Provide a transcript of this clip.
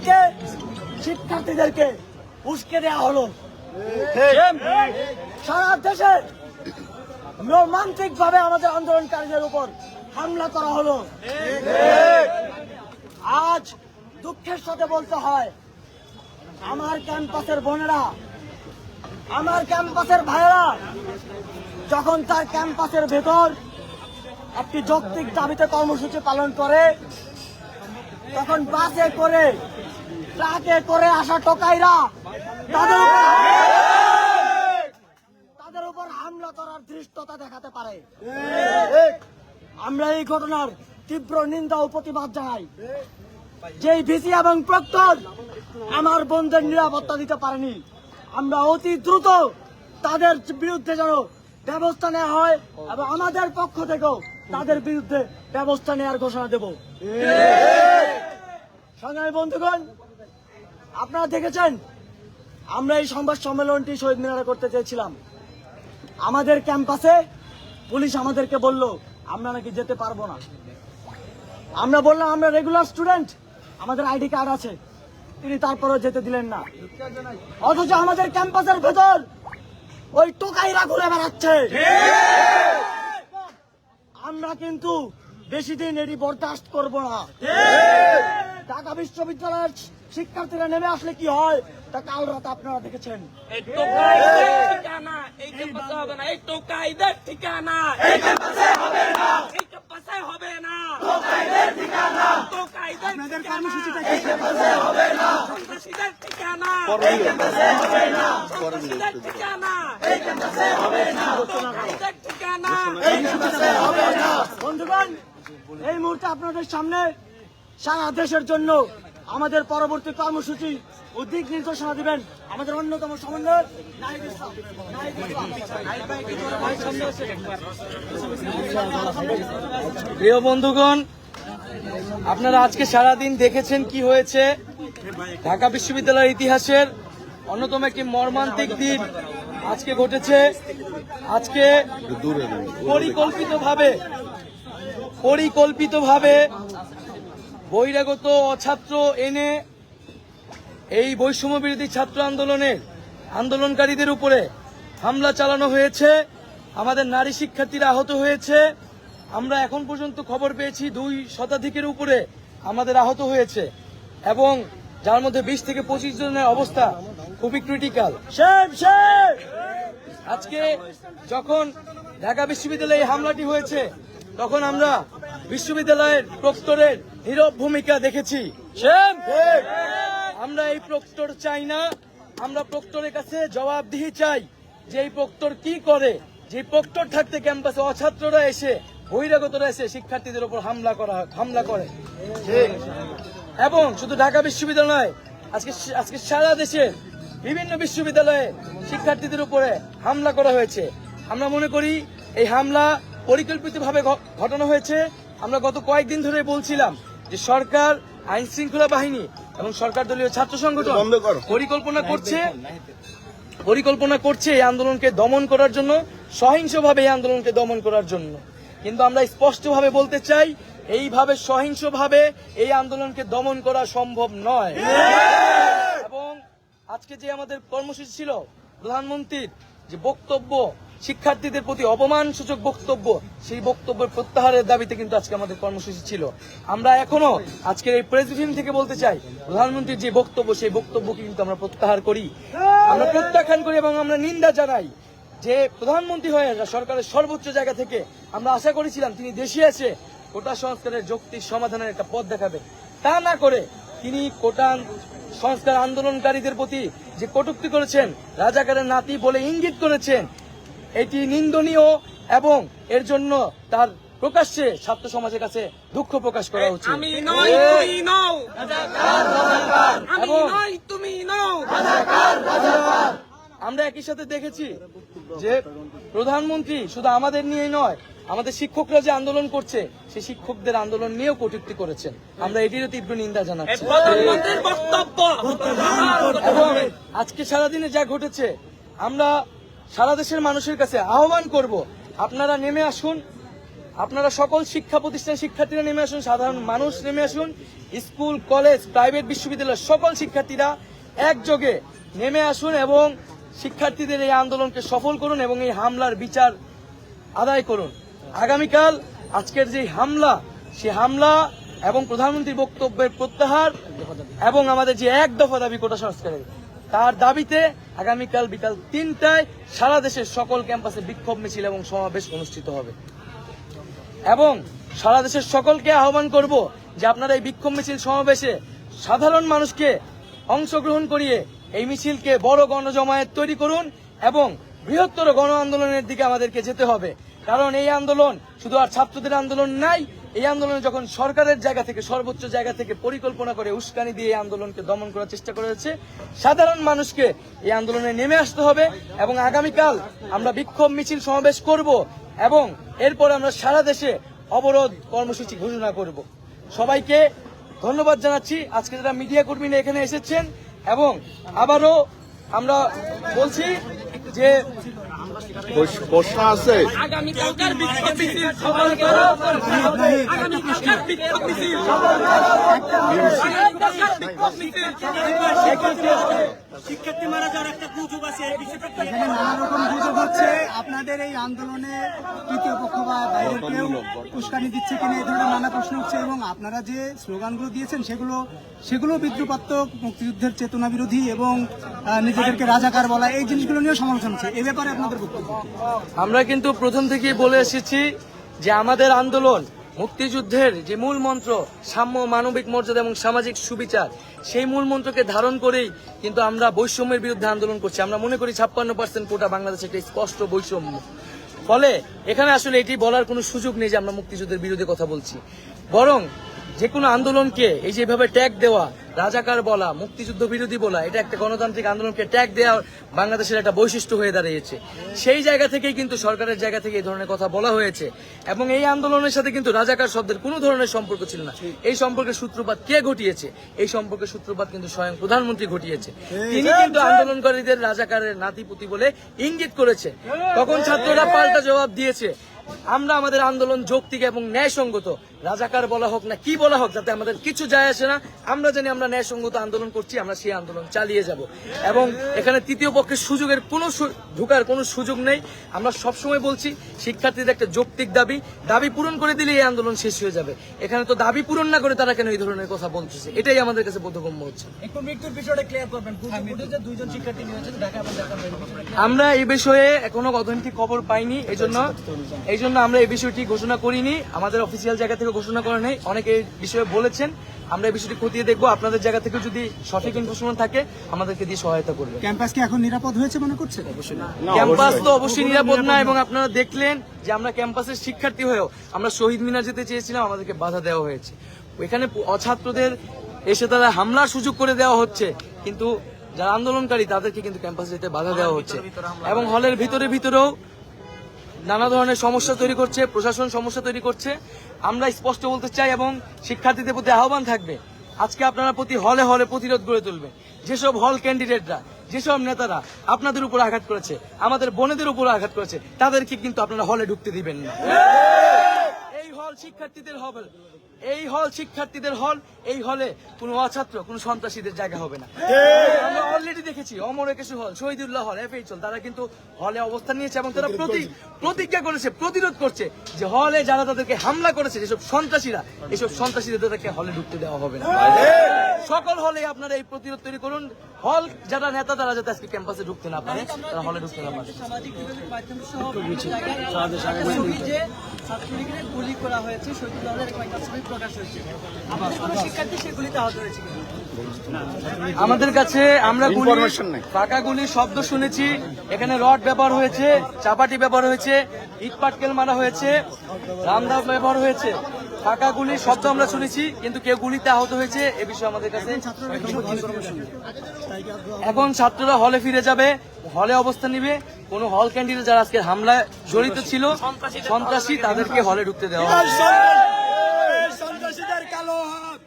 আমাদেরকে শিক্ষার্থীদেরকে উস্কে দেওয়া হলো। সারা দেশে মর্মান্তিক ভাবে আমাদের আন্দোলনকারীদের উপর হামলা করা হলো। আজ দুঃখের সাথে বলতে হয়, আমার ক্যাম্পাসের বোনেরা, আমার ক্যাম্পাসের ভাইয়েরা যখন তার ক্যাম্পাসের ভেতর একটি যৌক্তিক দাবিতে কর্মসূচি পালন করে, তখন বাসে করে ট্রাকে করে আসা টোকাইরা তাদের উপর হামলা করার ধৃষ্টতা দেখাতে পারে। আমরা এই ঘটনার তীব্র নিন্দা ও প্রতিবাদ জানাই। যেই ভিসি এবং প্রক্টর আমার বোনদের নিরাপত্তা দিতে পারেনি, আমরা অতি দ্রুত তাদের বিরুদ্ধে যেন ব্যবস্থা নেওয়া হয় এবং আমাদের পক্ষ থেকেও তাদের বিরুদ্ধে ব্যবস্থা নেওয়ার ঘোষণা দেব। সংগ্রামী বন্ধুগণ, আপনারা দেখেছেন আমরা এই সংবাদ সম্মেলনটি শহীদ মিনারে করতে চেয়েছিলাম। আমাদের ক্যাম্পাসে পুলিশ আমাদেরকে বলল আমরা নাকি যেতে পারবো না। আমরা বললাম আমরা রেগুলার স্টুডেন্ট, আমাদের আইডি কার্ড আছে, তিনি তারপরে যেতে দিলেন না। অথচ আমাদের ক্যাম্পাসের ভেতর ওই টোকাইরা ঘুরে বেড়াচ্ছে। আমরা কিন্তু বেশি দিন এটি বরদাস্ত করব না। ঢাকা বিশ্ববিদ্যালয়ের শিক্ষার্থীরা নেমে আসলে কি হয় তা কাল রাতে আপনারা দেখেছেন। বন্ধুগণ, এই মুহূর্তে আপনাদের সামনে সারা দেশের জন্য আমাদের পরবর্তী কর্মসূচি ও দিক নির্দেশনা দিবেন আমাদের অন্যতম সমন্বয়ক প্রিয় বন্ধুগণ, আপনারা আজকে সারাদিন দেখেছেন কি হয়েছে। ঢাকা বিশ্ববিদ্যালয়ের ইতিহাসের অন্যতম একটি মর্মান্তিক দিন আজকে ঘটেছে। আজকে পরিকল্পিতভাবে বহিরাগত অছাত্র এনে এই বৈষম্য বিরোধী ছাত্র আন্দোলনকারীদের উপরে হামলা চালানো হয়েছে। আমাদের নারী শিক্ষার্থীরা আহত হয়েছে। আমরা এখন পর্যন্ত খবর পেয়েছি 2 শতাধিকের উপরে আমাদের আহত হয়েছে এবং যার মধ্যে 20 থেকে 25 জনের অবস্থা খুবই ক্রিটিক্যাল। আজকে যখন ঢাকা বিশ্ববিদ্যালয়ে এই হামলাটি হয়েছে তখন আমরা বিশ্ববিদ্যালয়ের প্রক্টরের নীরব ভূমিকা দেখেছি। আমরা এই প্রক্টর চাই না, আমরা প্রক্টরের কাছে জবাবদিহি চাই যে এই প্রক্টর কি করে। যে প্রক্টর থাকতে ক্যাম্পাসে অছাত্ররা এসে বহিরাগতরা এসে শিক্ষার্থীদের উপর হামলা করে। এবং শুধু ঢাকা বিশ্ববিদ্যালয় আজকে সারা দেশের বিভিন্ন বিশ্ববিদ্যালয়ে শিক্ষার্থীদের উপরে হামলা করা হয়েছে। আমরা মনে করি এই হামলা পরিকল্পিতভাবে ঘটানো হয়েছে। আমরা গত কয়েকদিন ধরে বলছিলাম যে সরকার, আইন শৃঙ্খলা বাহিনী এবং সরকার দলীয় ছাত্র সংগঠন পরিকল্পনা করছে এই আন্দোলনকে দমন করার জন্য, সহিংসভাবে এই আন্দোলনকে দমন করার জন্য। কিন্তু আমরা স্পষ্টভাবে বলতে চাই এইভাবে সহিংসভাবে এই আন্দোলনকে দমন করা সম্ভব নয়। এবং আজকে যে আমাদের কর্মসূচি ছিল, প্রধানমন্ত্রীর যে বক্তব্য, শিক্ষার্থীদের প্রতি অপমানসূচক বক্তব্য, সেই বক্তব্যের প্রত্যাহারের দাবিতে কিন্তু আজকে আমাদের কর্মসূচি ছিল। আমরা এখনো আজকের এই প্রেস ব্রিফিং থেকে বলতে চাই, প্রধানমন্ত্রীর যে বক্তব্য, সেই বক্তব্যকে কিন্তু আমরা প্রত্যাহার করি, আমরা প্রত্যাখ্যান করি এবং আমরা নিন্দা জানাই যে প্রধানমন্ত্রী হয়ে সরকারের সর্বোচ্চ জায়গা থেকে আমরা আশা করেছিলাম তিনি দেশে এসে কোটা সংস্কারের যৌক্তিক সমাধানের একটা পথ দেখাবে। তা না করে তিনি কোটা সংস্কার আন্দোলনকারীদের প্রতি যে কটূক্তি করেছেন, রাজাকারের নাতি বলে ইঙ্গিত করেছেন, এটি নিন্দনীয় এবং এর জন্য তার প্রকাশ্যে ছাত্র সমাজের কাছে দুঃখ প্রকাশ করা উচিত। আমরা একই সাথে দেখেছি যে প্রধানমন্ত্রী শুধু আমাদের নিয়ে নয়, আমাদের শিক্ষকরা যে আন্দোলন করছে সেই শিক্ষকদের আন্দোলন নিয়েও কটূক্তি করেছেন। আমরা এটিরও তীব্র নিন্দা জানাচ্ছি। এবং আজকে সারাদিনে যা ঘটেছে, আমরা সারা দেশের মানুষের কাছে আহ্বান করব, আপনারা নেমে আসুন, আপনারা সকল শিক্ষা প্রতিষ্ঠান শিক্ষার্থীরা নেমে আসুন, সাধারণ মানুষ নেমে আসুন, স্কুল কলেজ প্রাইভেট বিশ্ববিদ্যালয়ের সকল শিক্ষার্থীরা একযোগে নেমে আসুন এবং শিক্ষার্থীদের এই আন্দোলনকে সফল করুন এবং এই হামলার বিচার আদায় করুন। আগামীকাল আজকের যে হামলা, সে হামলা এবং প্রধানমন্ত্রীর বক্তব্যের প্রত্যাহার এবং আমাদের যে এক দফা দাবি কোটা সংস্কারের, তার দাবিতে আগামীকাল বিকাল 3টায় সারা দেশের সকল ক্যাম্পাসে বিক্ষোভ মিছিল এবং সমাবেশ অনুষ্ঠিত হবে। এবং সারা দেশের সকলকে আহ্বান করব যে আপনারা এই বিক্ষোভ মিছিল সমাবেশে সাধারণ মানুষকে অংশগ্রহণ করিয়ে এই মিছিলকে বড় গণজমায়েত তৈরি করুন এবং বৃহত্তর গণ আন্দোলনের দিকে আমাদেরকে যেতে হবে। কারণ এই আন্দোলন শুধু আর ছাত্রদের আন্দোলন নাই, এই আন্দোলনে যখন সরকারের জায়গা থেকে, সর্বোচ্চ জায়গা থেকে পরিকল্পনা করে উস্কানি দিয়ে এই আন্দোলনকে দমন করার চেষ্টা করা হচ্ছে, সাধারণ মানুষকে এই আন্দোলনে নেমে আসতে হবে এবং আগামীকাল আমরা বিক্ষোভ মিছিল সমাবেশ করব এবং এরপর আমরা সারা দেশে অবরোধ কর্মসূচি ঘোষণা করব। সবাইকে ধন্যবাদ জানাচ্ছি আজকে যারা মিডিয়া কর্মীরা এখানে এসেছেন এবং আবারও আমরা বলছি যে প্রশ্ন আছে। আগামীকালকার বিক্ষোভ মিছিল সফল করো। আগামীকালকার বিক্ষোভ মিছিল শিক্ষার্থী মারা যাওয়ার একটা গুজব আছে, এই বিষয়টা কি? এখানে নানা রকম গুজব হচ্ছে। আপনাদের এই আন্দোলনে তৃতীয় পক্ষ বা বাইরের কেউ উস্কানি দিচ্ছে কিনা, এই ধরনের নানা প্রশ্ন হচ্ছে এবং আপনারা যে স্লোগানগুলো দিয়েছেন সেগুলো বিদ্রুপাত্মক, মুক্তিযুদ্ধের চেতনা বিরোধী এবং নিজেদেরকে রাজাকার বলা, এই জিনিসগুলো নিয়ে সমালোচনা হচ্ছে। এ ব্যাপারে আপনাদের বক্তব্য? আমরা কিন্তু প্রথম থেকেই বলে এসেছি যে আমাদের আন্দোলন মুক্তিযুদ্ধের যে মূল মন্ত্র সাম্য, মানবিক মর্যাদা এবং সামাজিক সুবিচার, সেই মূল মন্ত্রকে ধারণ করেই কিন্তু আমরা বৈষম্যের বিরুদ্ধে আন্দোলন করছি। আমরা মনে করি 56% কোটা বাংলাদেশে একটা স্পষ্ট বৈষম্য। ফলে এখানে আসলে এটি বলার কোনো সুযোগ নেই যে আমরা মুক্তিযুদ্ধের বিরুদ্ধে কথা বলছি, বরং যে কোনো আন্দোলনকে এই যেভাবে ট্যাগ দেওয়া, রাজাকার বলা, মুক্তিযুদ্ধ বিরোধী বলা, এটা একটা গণতান্ত্রিক আন্দোলনকে ট্যাগ দেওয়া বাংলাদেশের একটা বৈশিষ্ট্য হয়ে দাঁড়িয়েছে। সেই জায়গা থেকেই কিন্তু সরকারের জায়গা থেকে এই ধরনের কথা বলা হয়েছে এবং এই আন্দোলনের সাথে কিন্তু রাজাকার শব্দের কোনো ধরনের সম্পর্ক ছিল না। এই সম্পর্কের সূত্রপাত কে ঘটিয়েছে? এই সম্পর্কের সূত্রপাত কিন্তু স্বয়ং প্রধানমন্ত্রী ঘটিয়েছে। তিনি কিন্তু আন্দোলনকারীদের রাজাকারের নাতিপুতি বলে ইঙ্গিত করেছে। তখন ছাত্ররা পাল্টা জবাব দিয়েছে। আমরা আমাদের আন্দোলন যৌক্তিক এবং ন্যায়সঙ্গত, রাজাকার বলা হোক না কি বলা হোক, যাতে আমাদের কিছু যায় আসে না। আমরা জানি আমরা ন্যায়সঙ্গত আন্দোলন করছি, আমরা সেই আন্দোলন চালিয়ে যাব এবং এখানে তৃতীয় পক্ষের সুযোগের কোনো ঢোকার কোনো সুযোগ নেই। আমরা সবসময় বলছি শিক্ষার্থীদের একটা যৌক্তিক দাবি পূরণ করে দিলে এই আন্দোলন শেষ হয়ে যাবে। এখানে তো দাবি পূরণ না করে তারা কেন এই ধরনের কথা বলতেছে, এটাই আমাদের কাছে বোধগম্য হচ্ছে। একটু মৃত্যুর বিষয়টা ক্লিয়ার করবেন। ফুটেজে দুইজন শিক্ষার্থী নিয়েছেন, ঢাকা এবং ঢাকা বাইরে, বিষয়টা কি? আমরা এই বিষয়ে এখনো অথেন্টিক খবর পাইনি, এই জন্য আমরা এই বিষয়টি ঘোষণা করিনি। আমাদের অফিসিয়াল জায়গা থেকে ঘোষণা করা নেই। অনেকে এই বিষয়ে বলেছেন, আমরা এই বিষয়টি খতিয়ে দেখবো। আপনাদের জায়গা থেকে যদি সঠিক ইনফরমেশন থাকে আমাদেরকে দিয়ে সহায়তা করবে। ক্যাম্পাস কি এখন নিরাপদ হয়েছে মনে করছে? ক্যাম্পাস তো অবশ্যই নিরাপদ না এবং আপনারা দেখলেন যে আমরা ক্যাম্পাসের শিক্ষার্থী হয়েও আমরা শহীদ মিনার যেতে চেয়েছিলাম, আমাদেরকে বাধা দেওয়া হয়েছে। এখানে অছাত্রদের এসে তারা হামলার সুযোগ করে দেওয়া হচ্ছে, কিন্তু যারা আন্দোলনকারী তাদেরকে কিন্তু ক্যাম্পাসে যেতে বাধা দেওয়া হচ্ছে এবং হলের ভিতরেও নানা ধরনের সমস্যা তৈরি করছে, প্রশাসন সমস্যা তৈরি করছে। আমরা স্পষ্ট বলতে চাই এবং শিক্ষার্থীদের প্রতি আহ্বান থাকবে, আজকে আপনারা প্রতি হলে হলে প্রতিরোধ গড়ে তুলবেন। যেসব হল ক্যান্ডিডেটরা, যেসব নেতারা আপনাদের উপর আঘাত করেছে, আমাদের বোনেদের উপর আঘাত করেছে, তাদেরকে কিন্তু আপনারা হলে ঢুকতে দিবেন না। এই হল শিক্ষার্থীদের হল, এই হলে কোনো অছাত্র, কোনো সন্ত্রাসীদের জায়গা হবে না। আমরা অলরেডি দেখেছি অমর একুশে হল, শহীদুল্লাহ হল, এফএইচ হল, তারা কিন্তু হলে অবস্থান নিয়েছে এবং তারা প্রতিজ্ঞা করেছে, প্রতিরোধ করছে যে হলে যারা তাদেরকে হামলা করেছে, যেসব সন্ত্রাসীরা, এইসব সন্ত্রাসীদের তাদেরকে হলে ঢুকতে দেওয়া হবে না। সকল হলে আপনারা এই প্রতিরোধ তৈরি করুন। হল যারা নেতা তারা যাতে আজকে ক্যাম্পাসে ঢুকতে না পারে, তারা হলে ঢুকতে না পারে। সামাজিক যোগাযোগ মাধ্যম সহ বিভিন্ন জায়গায় একটা ছবি যে ছাত্রলীগের গুলি করা হয়েছে, শহীদুল্লাহের একটা ছবি প্রকাশ হয়েছে। আমাদের কোনো শিক্ষার্থী সে গুলিতে আহত হয়েছে কিনা? আমাদের কাছে আমরা ফাঁকা গুলির শব্দ শুনেছি, এখানে রড ব্যবহার হয়েছে, চাপাটি ব্যবহার হয়েছে, ইট পাটকেল মারা হয়েছে, রামদা ব্যবহার হয়েছে। ফাঁকা গুলির শব্দ আমরা শুনেছি, কিন্তু কেউ গুলিতে আহত হয়েছে এ বিষয়ে আমাদের কাছে। এখন ছাত্ররা হলে ফিরে যাবে, হলে অবস্থান নিবে। কোন হল ক্যান্ডিডেট যারা আজকে হামলায় জড়িত ছিল, সন্ত্রাসী, তাদেরকে হলে ঢুকতে দেওয়া হবে। সন্ত্রাসীদের কালো হাত